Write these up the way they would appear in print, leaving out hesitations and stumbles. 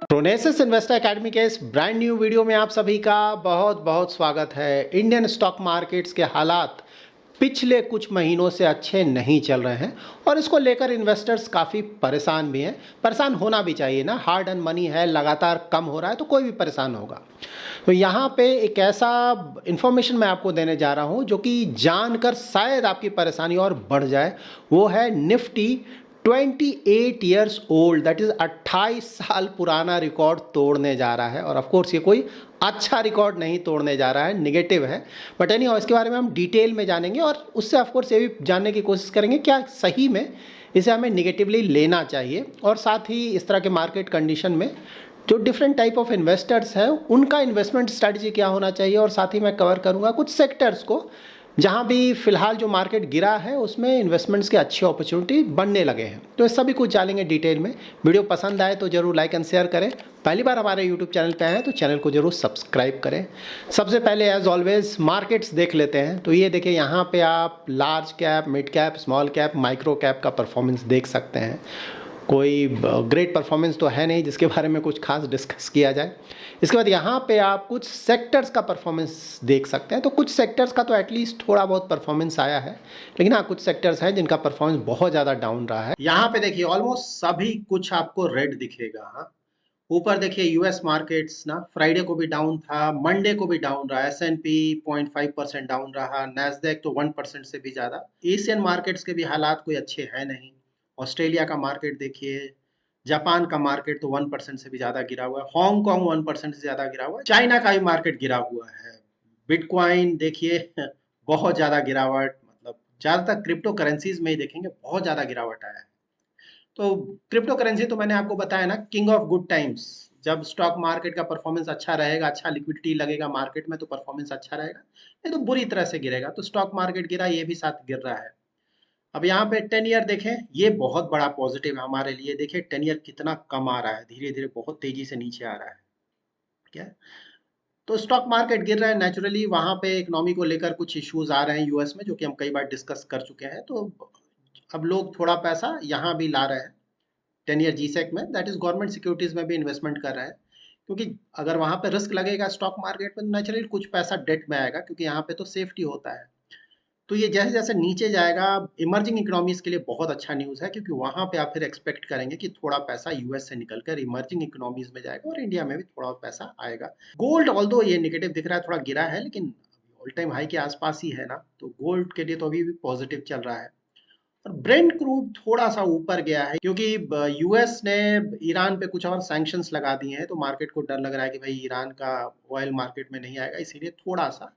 प्रोनेसिस investor academy के इस brand new video में आप सभी का बहुत बहुत स्वागत है। इंडियन स्टॉक मार्केट्स के हालात पिछले कुछ महीनों से अच्छे नहीं चल रहे हैं और इसको लेकर इन्वेस्टर्स काफ़ी परेशान भी हैं। परेशान होना भी चाहिए ना, हार्ड अर्न मनी है, लगातार कम हो रहा है तो कोई भी परेशान होगा। तो यहाँ पे एक ऐसा इन्फॉर्मेशन मैं आपको देने जा रहा हूँ जो कि जानकर शायद आपकी परेशानी और बढ़ जाए। वो है Nifty 28 years old, that is 28 साल पुराना रिकॉर्ड तोड़ने जा रहा है। और ऑफ कोर्स ये कोई अच्छा रिकॉर्ड नहीं तोड़ने जा रहा है, निगेटिव है। बट एनी इसके बारे में हम डिटेल में जानेंगे और उससे ऑफ कोर्स ये भी जानने की कोशिश करेंगे क्या सही में इसे हमें निगेटिवली लेना चाहिए, और साथ ही इस तरह के मार्केट कंडीशन में जो डिफरेंट टाइप ऑफ इन्वेस्टर्स हैं उनका इन्वेस्टमेंट स्ट्रैटेजी क्या होना चाहिए। और साथ ही मैं कवर करूँगा कुछ सेक्टर्स को जहाँ भी फिलहाल जो मार्केट गिरा है उसमें इन्वेस्टमेंट्स की अच्छी अपॉर्चुनिटी बनने लगे हैं। तो ये सभी कुछ जानेंगे डिटेल में। वीडियो पसंद आए तो जरूर लाइक एंड शेयर करें। पहली बार हमारे यूट्यूब चैनल पे आए हैं तो चैनल को जरूर सब्सक्राइब करें। सबसे पहले एज ऑलवेज मार्केट्स देख लेते हैं। तो ये देखिए, यहाँ पे आप large cap, mid cap, small cap, micro cap का परफॉर्मेंस देख सकते हैं। कोई ग्रेट परफॉर्मेंस तो है नहीं जिसके बारे में कुछ खास डिस्कस किया जाए। इसके बाद यहाँ पे आप कुछ सेक्टर्स का परफॉर्मेंस देख सकते हैं। तो कुछ सेक्टर्स का तो एटलीस्ट थोड़ा बहुत परफॉर्मेंस आया है, लेकिन हाँ कुछ सेक्टर्स हैं जिनका परफॉर्मेंस बहुत ज़्यादा डाउन रहा है। यहाँ पे देखिए ऑलमोस्ट सभी कुछ आपको रेड दिखेगा। हाँ, ऊपर देखिए यूएस मार्केट्स ना फ्राइडे को भी डाउन था, मंडे को भी डाउन रहा, S&P 0.5% डाउन रहा, नैस्डैक तो 1% से भी ज़्यादा। एशियन मार्केट्स के भी हालात कोई अच्छे हैं नहीं। ऑस्ट्रेलिया का मार्केट देखिए, जापान का मार्केट तो 1% से भी ज्यादा गिरा हुआ है, हांगकांग 1% से ज्यादा गिरा हुआ है, चाइना का भी मार्केट गिरा हुआ है। बिटकॉइन देखिए बहुत ज्यादा गिरावट, मतलब ज्यादातर क्रिप्टो करेंसीज में ही देखेंगे बहुत ज्यादा गिरावट आया है। तो क्रिप्टो करेंसी तो मैंने आपको बताया ना, किंग ऑफ गुड टाइम्स। जब स्टॉक मार्केट का परफॉर्मेंस अच्छा रहेगा, अच्छा लिक्विडिटी लगेगा मार्केट में तो परफॉर्मेंस अच्छा रहेगा, नहीं तो बुरी तरह से गिरेगा। तो स्टॉक मार्केट गिरा, ये भी साथ गिर रहा है। अब यहाँ पे 10 ईयर देखें, ये बहुत बड़ा पॉजिटिव है हमारे लिए। देखिए 10 ईयर कितना कम आ रहा है, धीरे धीरे बहुत तेजी से नीचे आ रहा है। क्या, तो स्टॉक मार्केट गिर रहा है नेचुरली। वहां पे इकोनॉमी को लेकर कुछ इश्यूज आ रहे हैं यूएस में, जो कि हम कई बार डिस्कस कर चुके हैं। तो अब लोग थोड़ा पैसा यहाँ भी ला रहे हैं 10 ईयर जीसेक में, दैट इज गवर्नमेंट सिक्योरिटीज में भी इन्वेस्टमेंट कर रहे हैं। क्योंकि अगर वहां पे रिस्क लगेगा स्टॉक मार्केट में, नेचुरली कुछ पैसा डेट में आएगा, क्योंकि यहाँ पे तो सेफ्टी होता है। तो ये जैसे जैसे नीचे जाएगा, इमर्जिंग इकोनॉमीज के लिए बहुत अच्छा न्यूज़ है, क्योंकि वहां पे आप फिर एक्सपेक्ट करेंगे कि थोड़ा पैसा यूएस से निकलकर इमर्जिंग इकोनॉमीज में जाएगा और इंडिया में भी थोड़ा पैसा आएगा। गोल्ड ऑल्दो ये नेगेटिव दिख रहा है, थोड़ा गिरा है, लेकिन ऑल टाइम हाई के आसपास ही है ना, तो गोल्ड के लिए तो अभी भी पॉजिटिव चल रहा है। और ब्रेंट क्रूड थोड़ा सा ऊपर गया है, क्योंकि यूएस ने ईरान पे कुछ और सैंक्शंस लगा दिए हैं, तो मार्केट को डर लग रहा है कि भाई ईरान का ऑयल मार्केट में नहीं आएगा, इसीलिए थोड़ा सा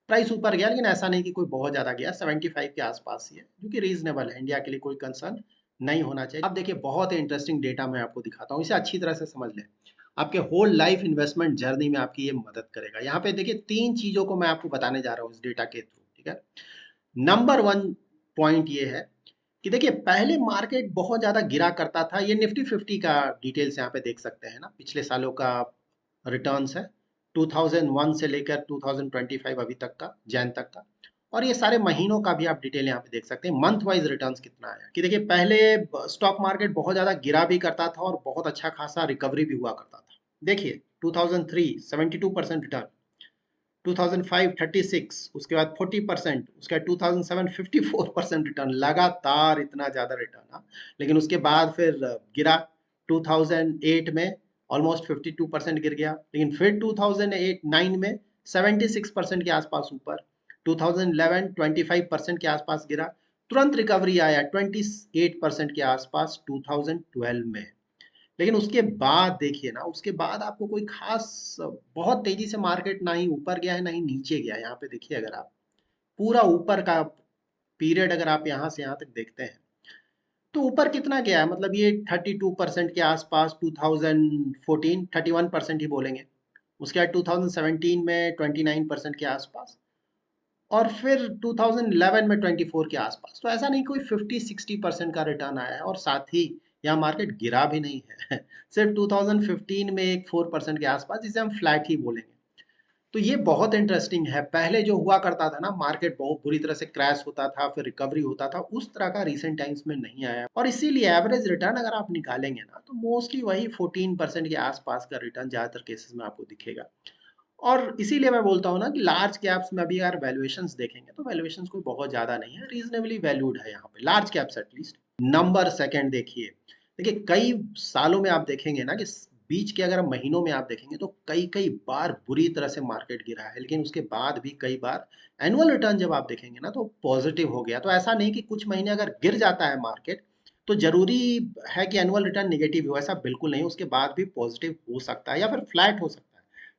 प्राइस ऊपर गया। लेकिन ऐसा नहीं कि कोई बहुत ज्यादा गया, 75 के आसपास ही है, जो कि रीजनेबल है। इंडिया के लिए कोई कंसर्न नहीं होना चाहिए। अब देखिए बहुत ही इंटरेस्टिंग डेटा मैं आपको दिखाता हूँ, इसे अच्छी तरह से समझ लें। आपके होल लाइफ इन्वेस्टमेंट जर्नी में आपकी ये मदद करेगा। यहाँ पे देखिए 3 चीजों को मैं आपको बताने जा रहा हूँ इस डेटा के थ्रू, ठीक है। नंबर 1 पॉइंट ये है कि देखिए पहले मार्केट बहुत ज्यादा गिरा करता था। ये निफ्टी 50 का डिटेल्स यहाँ पे देख सकते हैं ना, पिछले सालों का रिटर्न्स है, 2001 से लेकर 2025 अभी तक का, जैन तक का। और ये सारे महीनों का भी आप डिटेल यहाँ पे देख सकते हैं, मंथ वाइज रिटर्न्स कितना आया। कि देखिए पहले स्टॉक मार्केट बहुत ज्यादा गिरा भी करता था और बहुत अच्छा खासा रिकवरी भी हुआ करता था। देखिए 2003 72% रिटर्न, 2005 36, उसके बाद 40%, उसके बाद 2007 54% रिटर्न, लगातार इतना ज्यादा रिटर्न। हाँ, लेकिन उसके बाद फिर गिरा। 2008 में ऑलमोस्ट 52% गिर गया, लेकिन फिर 2008 9 में 76% के आसपास ऊपर, 2011 25% के आसपास गिरा, तुरंत रिकवरी आया 28% के आसपास 2012 में। लेकिन उसके बाद देखिए ना, उसके बाद आपको कोई खास बहुत तेजी से मार्केट ना ही ऊपर गया है ना ही नीचे गया है। यहाँ पे देखिए, अगर आप पूरा ऊपर का पीरियड अगर आप यहाँ से यहाँ तक देखते हैं, तो ऊपर कितना गया है, मतलब ये 32% के आसपास 2014, 31% ही बोलेंगे। उसके बाद 2017 में 29% के आसपास, और फिर 2011 में 24 के आसपास। तो ऐसा नहीं कोई 50-60% का रिटर्न आया है, और साथ ही यहाँ मार्केट गिरा भी नहीं है सिर्फ 2015 में एक 4% के आसपास, जिसे हम फ्लैट ही बोलेंगे। तो ये बहुत इंटरेस्टिंग है। पहले जो हुआ करता था ना, मार्केट बहुत बुरी तरह से क्रैश होता था, फिर रिकवरी होता था, उस तरह का रिसेंट टाइम्स में नहीं आया। और इसीलिए एवरेज रिटर्न अगर आप निकालेंगे ना, तो मोस्टली वही 14% के आसपास का रिटर्न ज़्यादातर केसेस में आपको दिखेगा। और इसीलिए मैं बोलता हूँ ना कि लार्ज कैप्स में अभी अगर वैल्यूएशंस देखेंगे तो वैल्यूएशंस कोई बहुत ज़्यादा नहीं है, रीजनेबली वैल्यूड है यहाँ पे large caps at least. Number second देखिए, देखिए कई सालों में आप देखेंगे ना कि बीच के अगर महीनों में आप देखेंगे तो कई कई बार बुरी तरह से मार्केट गिरा है, लेकिन उसके बाद भी कई बार एनुअल रिटर्न जब आप देखेंगे ना तो पॉजिटिव हो गया। तो ऐसा नहीं कि कुछ महीने अगर गिर जाता है मार्केट तो जरूरी है कि एनुअल रिटर्न निगेटिव हो, ऐसा बिल्कुल नहीं। उसके बाद भी पॉजिटिव हो सकता है या फिर फ्लैट हो सकता है।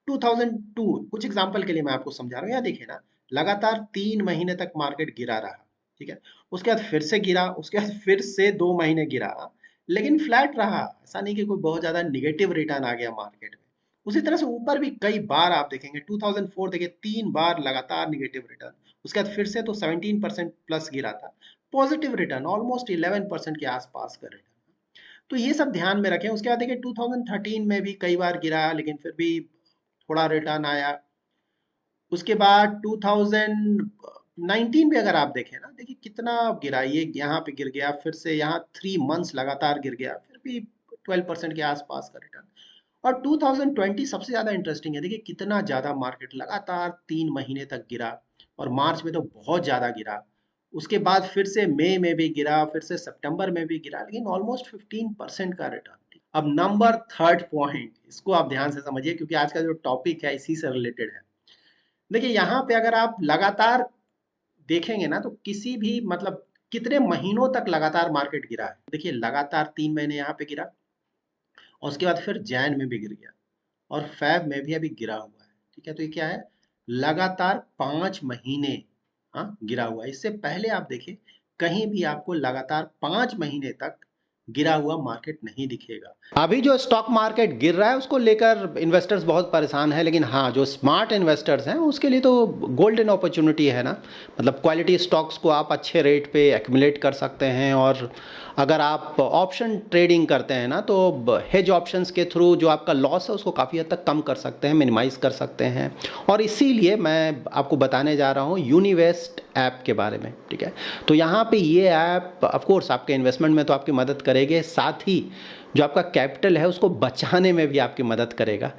2002 कुछ एग्जांपल के लिए मैं आपको समझा रहा हूँ, या देखिए ना, लगातार 3 महीने तक मार्केट गिरा रहा, ठीक है। उसके बाद फिर से गिरा, उसके बाद फिर से 2 महीने गिरा, लेकिन फ्लैट रहा। ऐसा नहीं कि कोई बहुत ज्यादा निगेटिव रिटर्न आ गया मार्केट में। उसी तरह से ऊपर भी कई बार आप देखेंगे, 2004 देखिए 3 बार लगातार निगेटिव रिटर्न, उसके बाद फिर से तो 17% प्लस गिरा था, पॉजिटिव रिटर्न ऑलमोस्ट 11% के आसपास का रिटर्न। तो ये सब ध्यान में रखें। उसके बाद देखिए 2013 में भी कई बार गिरा, लेकिन फिर भी थोड़ा रिटर्न आया। उसके बाद 2019 में अगर आप देखें ना, देखिए कितना गिरा, ये यहाँ पे गिर गया, फिर से यहाँ 3 मंथ्स लगातार गिर गया, फिर भी 12% के आसपास का रिटर्न। और 2020 सबसे ज्यादा इंटरेस्टिंग है, देखिए कितना ज्यादा मार्केट लगातार 3 महीने तक गिरा, और मार्च में तो बहुत ज्यादा गिरा। उसके बाद फिर से मई में भी गिरा, फिर से सितंबर में भी गिरा, लेकिन ऑलमोस्ट 15% का रिटर्न। अब नंबर थर्ड पॉइंट, इसको आप ध्यान से समझिए क्योंकि आज का जो टॉपिक है इसी से रिलेटेड है। देखिए यहाँ पे अगर आप लगातार देखेंगे ना तो किसी भी मतलब कितने महीनों तक लगातार मार्केट गिरा है। देखिए लगातार 3 महीने यहाँ पे गिरा, और उसके बाद फिर जैन में भी गिर गया, और फैब में भी अभी गिरा हुआ है, ठीक है। तो ये क्या है, लगातार 5 महीने हाँ गिरा हुआ है। इससे पहले आप देखिए कहीं भी आपको लगातार 5 महीने तक गिरा हुआ मार्केट नहीं दिखेगा। अभी जो स्टॉक मार्केट गिर रहा है उसको लेकर इन्वेस्टर्स बहुत परेशान है, लेकिन हाँ जो स्मार्ट इन्वेस्टर्स हैं उसके लिए तो गोल्डन अपॉर्चुनिटी है ना। मतलब क्वालिटी स्टॉक्स को आप अच्छे रेट पे एक्यूमुलेट कर सकते हैं, और अगर आप ऑप्शन ट्रेडिंग करते हैं ना तो हेज ऑप्शंस के थ्रू जो आपका लॉस है उसको काफ़ी हद तक कम कर सकते हैं, मिनिमाइज़ कर सकते हैं। और इसीलिए मैं आपको बताने जा रहा हूँ यूनिवेस्ट ऐप के बारे में, ठीक है। तो यहाँ पे ये ऐप ऑफ कोर्स आपके इन्वेस्टमेंट में तो आपकी मदद करेंगे, साथ ही जो आपका कैपिटल है उसको बचाने में भी आपकी मदद करेगा।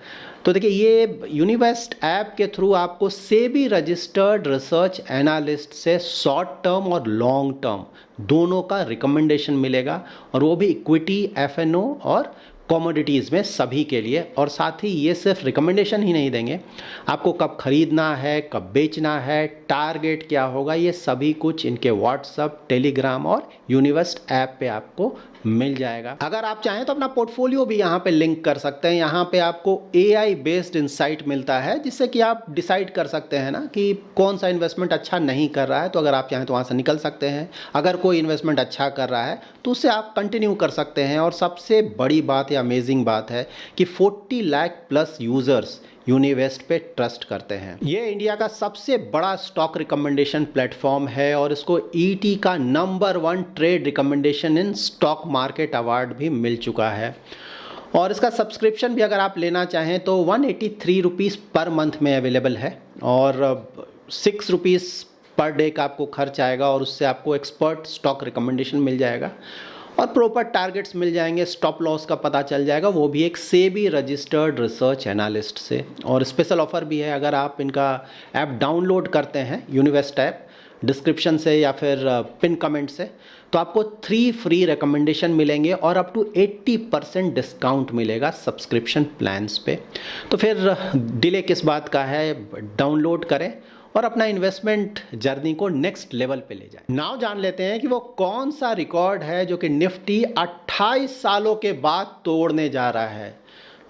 तो देखिए ये यूनिवेस्ट ऐप के थ्रू आपको सेबी रजिस्टर्ड रिसर्च एनालिस्ट से शॉर्ट टर्म और लॉन्ग टर्म दोनों का रिकमेंडेशन मिलेगा, और वो भी इक्विटी, एफएनओ और कमोडिटीज़ में सभी के लिए। और साथ ही ये सिर्फ रिकमेंडेशन ही नहीं देंगे, आपको कब खरीदना है, कब बेचना है, टारगेट क्या होगा, ये सभी कुछ इनके व्हाट्सएप, टेलीग्राम और यूनिवेस्ट ऐप पे आपको मिल जाएगा। अगर आप चाहें तो अपना पोर्टफोलियो भी यहाँ पे लिंक कर सकते हैं। यहाँ पे आपको एआई बेस्ड इंसाइट मिलता है, जिससे कि आप डिसाइड कर सकते हैं ना कि कौन सा इन्वेस्टमेंट अच्छा नहीं कर रहा है। तो अगर आप चाहें तो वहाँ से निकल सकते हैं, अगर कोई इन्वेस्टमेंट अच्छा कर रहा है तो उससे आप कंटिन्यू कर सकते हैं। और सबसे बड़ी बात या अमेजिंग बात है कि 40 लाख प्लस यूज़र्स यूनिवेस्ट पे ट्रस्ट करते हैं। ये इंडिया का सबसे बड़ा स्टॉक रिकमेंडेशन प्लेटफॉर्म है, और इसको ईटी का number 1 trade recommendation in stock market award भी मिल चुका है। और इसका सब्सक्रिप्शन भी अगर आप लेना चाहें तो 183 रुपीज़ पर मंथ में अवेलेबल है, और 6 रुपीज़ पर डे का आपको खर्च आएगा, और उससे आपको एक्सपर्ट स्टॉक रिकमेंडेशन मिल जाएगा, और प्रॉपर टारगेट्स मिल जाएंगे, स्टॉप लॉस का पता चल जाएगा, वो भी एक सेबी रजिस्टर्ड रिसर्च एनालिस्ट से। और स्पेशल ऑफर भी है, अगर आप इनका ऐप डाउनलोड करते हैं यूनिवेस्ट ऐप डिस्क्रिप्शन से या फिर पिन कमेंट से, तो आपको 3 फ्री रिकमेंडेशन मिलेंगे और अप टू 80% डिस्काउंट मिलेगा सब्सक्रिप्शन प्लान्स पे। तो फिर डिले किस बात का है, डाउनलोड करें और अपना इन्वेस्टमेंट जर्नी को नेक्स्ट लेवल पे ले जाए। नाउ जान लेते हैं कि वो कौन सा रिकॉर्ड है जो कि निफ्टी 28 सालों के बाद तोड़ने जा रहा है।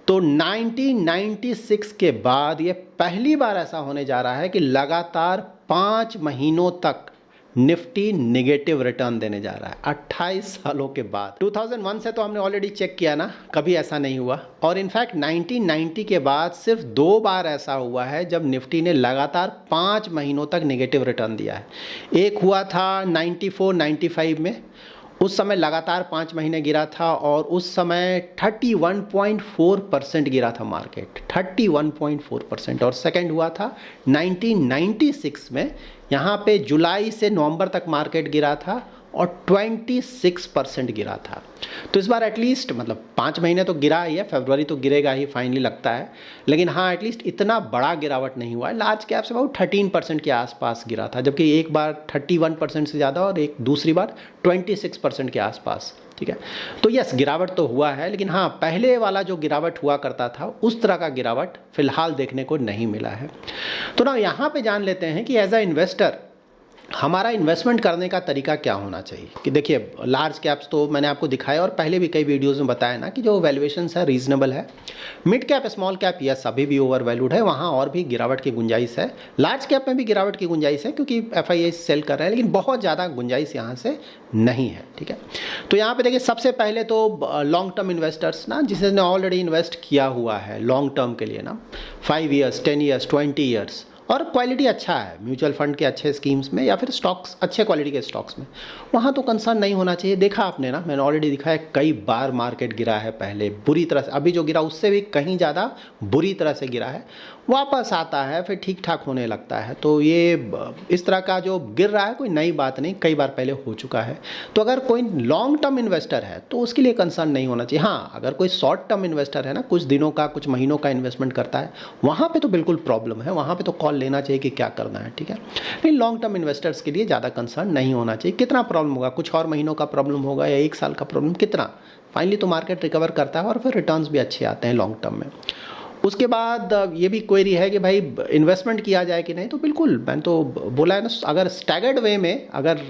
तो 1996 के बाद ये पहली बार ऐसा होने जा रहा है कि लगातार 5 महीनों तक निफ्टी नेगेटिव रिटर्न देने जा रहा है 28 सालों के बाद। 2001 से तो हमने ऑलरेडी चेक किया ना, कभी ऐसा नहीं हुआ। और इनफैक्ट 1990 के बाद सिर्फ 2 बार ऐसा हुआ है जब निफ्टी ने लगातार 5 महीनों तक नेगेटिव रिटर्न दिया है। एक हुआ था 94-95 में, उस समय लगातार 5 महीने गिरा था और उस समय 31.4% गिरा था मार्केट, 31.4%। और सेकंड हुआ था 1996 में, यहाँ पे जुलाई से नवंबर तक मार्केट गिरा था और 26% गिरा था। तो इस बार एटलीस्ट मतलब 5 महीने तो गिरा ही है, फरवरी तो गिरेगा ही फाइनली लगता है, लेकिन हाँ एटलीस्ट इतना बड़ा गिरावट नहीं हुआ है। लार्ज कैप से बहुत 13% के आसपास गिरा था, जबकि एक बार 31% से ज़्यादा और एक दूसरी बार 26% के आसपास, ठीक है। तो यस, गिरावट तो हुआ है, लेकिन हाँ पहले वाला जो गिरावट हुआ करता था उस तरह का गिरावट फिलहाल देखने को नहीं मिला है। तो ना यहाँ पे जान लेते हैं कि एज अ इन्वेस्टर हमारा इन्वेस्टमेंट करने का तरीका क्या होना चाहिए। कि देखिए लार्ज कैप्स तो मैंने आपको दिखाया और पहले भी कई वीडियोस में बताया ना कि जो वैल्यूएशंस है रीजनेबल है। Mid cap small cap yes अभी भी ओवर वैल्यूड है, वहाँ और भी गिरावट की गुंजाइश है। लार्ज कैप में भी गिरावट की गुंजाइश है क्योंकि FII सेल कर रहे हैं, लेकिन बहुत ज़्यादा गुंजाइश यहाँ से नहीं है, ठीक है। तो यहाँ पे देखिए सबसे पहले तो लॉन्ग टर्म इन्वेस्टर्स ना, जिसने ऑलरेडी इन्वेस्ट किया हुआ है लॉन्ग टर्म के लिए ना, 5 ईयर्स 10 ईयर्स 20 ईयर्स, और क्वालिटी अच्छा है म्यूचुअल फंड के अच्छे स्कीम्स में या फिर स्टॉक्स अच्छे क्वालिटी के स्टॉक्स में, वहाँ तो कंसर्न नहीं होना चाहिए। देखा आपने ना, मैंने ऑलरेडी दिखाया कई बार मार्केट गिरा है पहले बुरी तरह से, अभी जो गिरा उससे भी कहीं ज़्यादा बुरी तरह से गिरा है, वापस आता है फिर ठीक ठाक होने लगता है। तो ये इस तरह का जो गिर रहा है कोई नई बात नहीं, कई बार पहले हो चुका है। तो अगर कोई लॉन्ग टर्म इन्वेस्टर है तो उसके लिए कंसर्न नहीं होना चाहिए। हाँ अगर कोई शॉर्ट टर्म इन्वेस्टर है ना, कुछ दिनों का कुछ महीनों का इन्वेस्टमेंट करता है, वहाँ पे तो बिल्कुल प्रॉब्लम है, वहाँ पे तो कॉल लेना चाहिए कि क्या करना है, ठीक है। लेकिन लॉन्ग टर्म इन्वेस्टर्स के लिए ज़्यादा कंसर्न नहीं होना चाहिए। कितना प्रॉब्लम होगा, कुछ और महीनों का प्रॉब्लम होगा या 1 साल का प्रॉब्लम, कितना, फाइनली तो मार्केट रिकवर करता है और फिर रिटर्न्स भी अच्छे आते हैं लॉन्ग टर्म में। उसके बाद ये भी क्वेरी है कि भाई इन्वेस्टमेंट किया जाए कि नहीं, तो बिल्कुल मैंने तो बोला है ना, अगर स्टैगर्ड वे में, अगर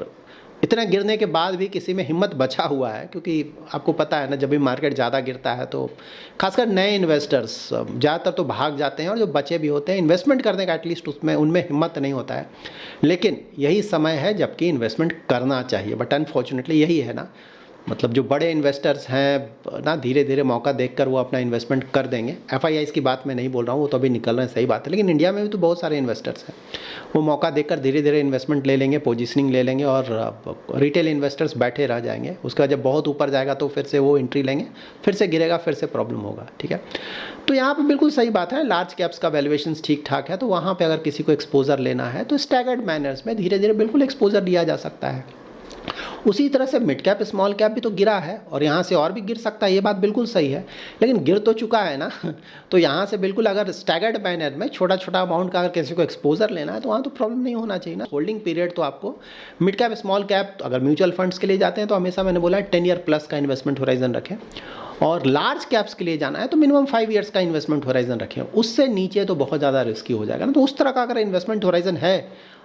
इतना गिरने के बाद भी किसी में हिम्मत बचा हुआ है, क्योंकि आपको पता है ना जब भी मार्केट ज़्यादा गिरता है तो खासकर नए इन्वेस्टर्स ज़्यादातर तो भाग जाते हैं, और जो बचे भी होते हैं इन्वेस्टमेंट करने का एटलीस्ट उसमें उनमें हिम्मत नहीं होता है। लेकिन यही समय है जबकि इन्वेस्टमेंट करना चाहिए, बट अनफॉर्चुनेटली यही है ना, मतलब जो बड़े इन्वेस्टर्स हैं ना, धीरे धीरे मौका देखकर वो अपना इन्वेस्टमेंट कर देंगे। FIIs की बात मैं नहीं बोल रहा हूँ, वो तो अभी निकल रहे हैं, सही बात है, लेकिन इंडिया में भी तो बहुत सारे इन्वेस्टर्स हैं, वो मौका देखकर धीरे धीरे इन्वेस्टमेंट ले लेंगे, पोजीशनिंग ले लेंगे, और रिटेल इन्वेस्टर्स बैठे रह जाएंगे। उसका जब बहुत ऊपर जाएगा तो फिर से वो एंट्री लेंगे, फिर से गिरेगा, फिर से प्रॉब्लम होगा, ठीक है। तो यहाँ पर बिल्कुल सही बात है, लार्ज कैप्स का वैल्यूएशंस ठीक ठाक है, तो वहाँ पर अगर किसी को एक्सपोजर लेना है तो स्टैगर्ड मैनर्स में धीरे धीरे बिल्कुल एक्सपोजर लिया जा सकता है। उसी तरह से मिड कैप स्मॉल कैप भी तो गिरा है और यहाँ से और भी गिर सकता है, ये बात बिल्कुल सही है, लेकिन गिर तो चुका है ना। तो यहाँ से बिल्कुल अगर स्टैगर्ड मैनर में छोटा छोटा अमाउंट का अगर किसी को एक्सपोजर लेना है तो वहाँ तो प्रॉब्लम नहीं होना चाहिए ना। होल्डिंग पीरियड तो आपको मिड कैप स्मॉल कैप अगर म्यूचुअल फंड्स के लिए जाते हैं तो हमेशा मैंने बोला है 10 ईयर प्लस का इन्वेस्टमेंट होराइजन रखें, और लार्ज कैप्स के लिए जाना है तो मिनिमम 5 ईयर्स का इन्वेस्टमेंट होराइजन रखें, उससे नीचे तो बहुत ज़्यादा रिस्की हो जाएगा ना। तो उस तरह का अगर इन्वेस्टमेंट होराइजन है,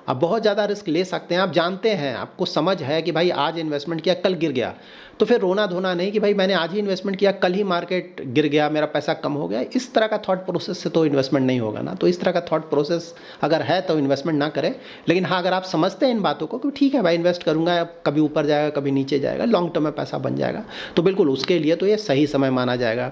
आप बहुत ज़्यादा रिस्क ले सकते हैं, आप जानते हैं, आपको समझ है कि भाई आज इन्वेस्टमेंट किया कल गिर गया, तो फिर रोना धोना नहीं कि भाई मैंने आज ही इन्वेस्टमेंट किया कल ही मार्केट गिर गया, मेरा पैसा कम हो गया। इस तरह का थॉट प्रोसेस से तो इन्वेस्टमेंट नहीं होगा ना। तो इस तरह का थॉट प्रोसेस अगर है तो इन्वेस्टमेंट ना करें। लेकिन हाँ अगर आप समझते हैं इन बातों को कि ठीक है भाई इन्वेस्ट करूँगा, कभी ऊपर जाएगा कभी नीचे जाएगा, लॉन्ग टर्म में पैसा बन जाएगा, तो बिल्कुल उसके लिए तो ये सही समय माना जाएगा।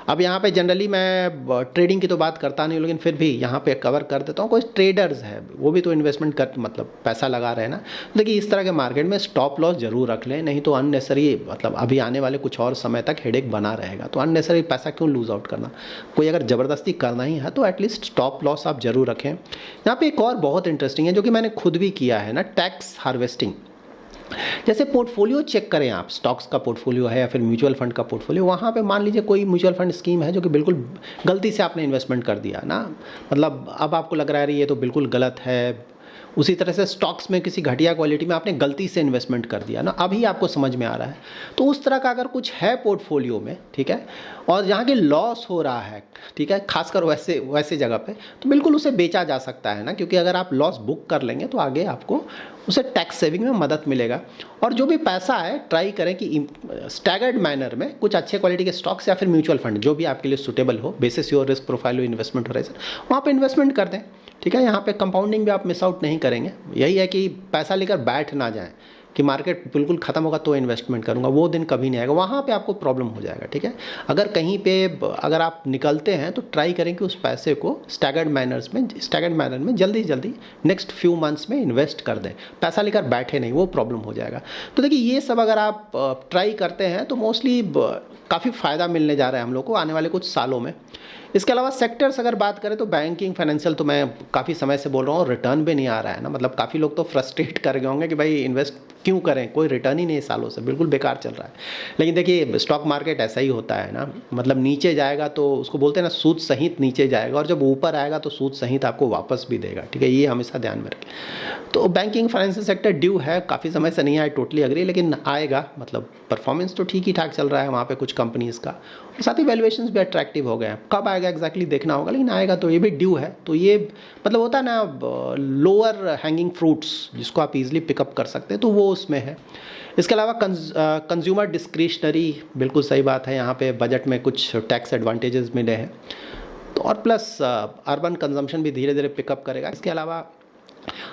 अब यहाँ पे जनरली मैं ट्रेडिंग की तो बात करता नहीं हूँ, लेकिन फिर भी यहाँ पे कवर कर देता हूँ। कोई ट्रेडर्स है वो भी तो इन्वेस्टमेंट कर मतलब पैसा लगा रहे हैं ना, देखिए इस तरह के मार्केट में स्टॉप लॉस जरूर रख लें, नहीं तो अननेसरी मतलब अभी आने वाले कुछ और समय तक हेडेक बना रहेगा। तो अननेसरी पैसा क्यों लूज आउट करना, कोई अगर ज़बरदस्ती करना ही है तो एटलीस्ट स्टॉप लॉस आप जरूर रखें। यहाँ पे एक और बहुत इंटरेस्टिंग है जो कि मैंने खुद भी किया है ना, टैक्स हार्वेस्टिंग। जैसे पोर्टफोलियो चेक करें आप, स्टॉक्स का पोर्टफोलियो है या फिर म्यूचुअल फंड का पोर्टफोलियो, वहाँ पे मान लीजिए कोई म्यूचुअल फंड स्कीम है जो कि बिल्कुल गलती से आपने इन्वेस्टमेंट कर दिया ना, मतलब अब आपको लग रहा है ये तो बिल्कुल गलत है। उसी तरह से स्टॉक्स में किसी घटिया क्वालिटी में आपने गलती से इन्वेस्टमेंट कर दिया ना, अभी आपको समझ में आ रहा है। तो उस तरह का अगर कुछ है पोर्टफोलियो में, ठीक है, और जहाँ के लॉस हो रहा है, ठीक है, खासकर वैसे जगह पे, तो बिल्कुल उसे बेचा जा सकता है ना, क्योंकि अगर आप लॉस बुक कर लेंगे तो आगे आपको उसे टैक्स सेविंग में मदद मिलेगा। और जो भी पैसा है ट्राई करें कि स्टैगर्ड मैनर में कुछ अच्छे क्वालिटी के स्टॉक्स या फिर म्यूचुअल फंड जो भी आपके लिए सुटेबल हो, बेसिस योर रिस्क प्रोफाइल हो, इन्वेस्टमेंट होराइजन, वहाँ पे इन्वेस्टमेंट कर दें, ठीक है। यहाँ पे कंपाउंडिंग भी आप मिस आउट नहीं करेंगे। यही है कि पैसा लेकर बैठ ना जाएं, कि मार्केट बिल्कुल ख़त्म होगा तो इन्वेस्टमेंट करूँगा, वो दिन कभी नहीं आएगा। वहाँ पे आपको प्रॉब्लम हो जाएगा, ठीक है। अगर कहीं पे अगर आप निकलते हैं तो ट्राई करें कि उस पैसे को स्टैगर्ड मैनर में जल्दी जल्दी नेक्स्ट फ्यू मंथ्स में इन्वेस्ट कर दें, पैसा लेकर बैठे नहीं, वो प्रॉब्लम हो जाएगा। तो देखिए ये सब अगर आप ट्राई करते हैं तो मोस्टली काफ़ी फ़ायदा मिलने जा रहा है हम लोग को आने वाले कुछ सालों में। इसके अलावा सेक्टर्स अगर बात करें तो बैंकिंग, फाइनेंशियल, तो मैं काफ़ी समय से बोल रहा हूँ, रिटर्न भी नहीं आ रहा है ना। मतलब काफ़ी लोग तो फ्रस्ट्रेट कर गए होंगे कि भाई इन्वेस्ट क्यों करें, कोई रिटर्न ही नहीं सालों से, बिल्कुल बेकार चल रहा है। लेकिन देखिए स्टॉक मार्केट ऐसा ही होता है ना, मतलब नीचे जाएगा तो उसको बोलते हैं ना सूद सहित नीचे जाएगा, और जब ऊपर आएगा तो सूद सहित आपको वापस भी देगा, ठीक है। ये हमेशा ध्यान में रखें। तो बैंकिंग फाइनेंशियल सेक्टर ड्यू है, काफ़ी समय से नहीं आया, टोटली अग्री, लेकिन आएगा। मतलब परफॉर्मेंस तो ठीक ही ठाक चल रहा है वहाँ पे कुछ कंपनीज़ का, और साथ ही वैल्यूएशंस भी अट्रैक्टिव हो गए हैं। कब आएगा एग्जैक्टली देखना होगा, लेकिन आएगा तो ये भी ड्यू है। तो ये मतलब होता है ना लोअर हैंगिंग फ्रूट्स जिसको आप इजीली पिकअप कर सकते हैं, तो वो उसमें है। इसके अलावा कंज्यूमर डिस्क्रिशनरी, बिल्कुल सही बात है, यहाँ पे बजट में कुछ टैक्स एडवांटेजेस मिले हैं, तो और प्लस अर्बन कंजम्पशन भी धीरे धीरे पिकअप करेगा। इसके अलावा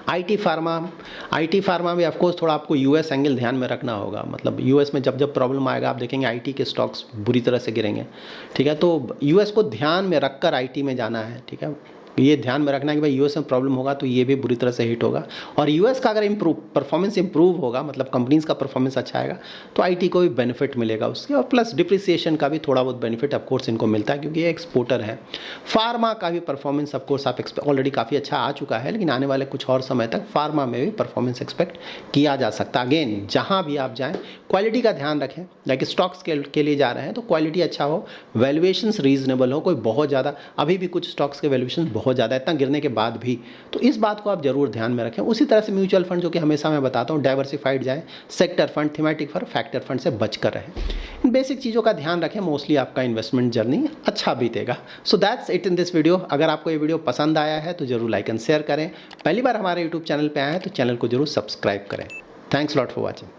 आईटी फार्मा भी ऑफकोर्स थोड़ा आपको यूएस एंगल ध्यान में रखना होगा। मतलब यूएस में जब जब प्रॉब्लम आएगा आप देखेंगे आईटी के स्टॉक्स बुरी तरह से गिरेंगे, ठीक है। तो यूएस को ध्यान में रखकर आईटी में जाना है, ठीक है। ये ध्यान में रखना है कि भाई यूएस में प्रॉब्लम होगा तो ये भी बुरी तरह से हिट होगा, और यूएस का अगर परफॉर्मेंस इंप्रूव होगा, मतलब कंपनीज का परफॉर्मेंस अच्छा आएगा, तो आईटी को भी बेनिफिट मिलेगा उसके, और प्लस डिप्रिसिएशन का भी थोड़ा बहुत बेनिफिट ऑफकोर्स इनको मिलता है क्योंकि ये एक्सपोर्टर है। फार्मा का भी परफॉर्मेंस ऑफकोर्स आप ऑलरेडी काफ़ी अच्छा आ चुका है, लेकिन आने वाले कुछ और समय तक फार्मा में भी परफॉर्मेंस एक्सपेक्ट किया जा सकता है। अगेन जहाँ भी आप जाएँ क्वालिटी का ध्यान रखें, लाइक स्टॉक्स के लिए जा रहे हैं तो क्वालिटी अच्छा हो, वैल्यूएशंस रीजनेबल हो, कोई बहुत ज़्यादा, अभी भी कुछ स्टॉक्स के वैल्यूएशंस बहुत ज़्यादा इतना गिरने के बाद भी, तो इस बात को आप जरूर ध्यान में रखें। उसी तरह से म्यूचुअल फंड, जो कि हमेशा मैं बताता हूँ डाइवर्सिफाइड जाए, sector fund, thematic fund, factor fund से बचकर रहें। इन बेसिक चीज़ों का ध्यान रखें, मोस्टली आपका इन्वेस्टमेंट जर्नी अच्छा बीतेगा। So that's it in this video. अगर आपको ये वीडियो पसंद आया है तो जरूर लाइक एंड शेयर करें। पहली बार हमारे यूट्यूब चैनल पर आए हैं तो चैनल को जरूर सब्सक्राइब करें। Thanks lot for watching.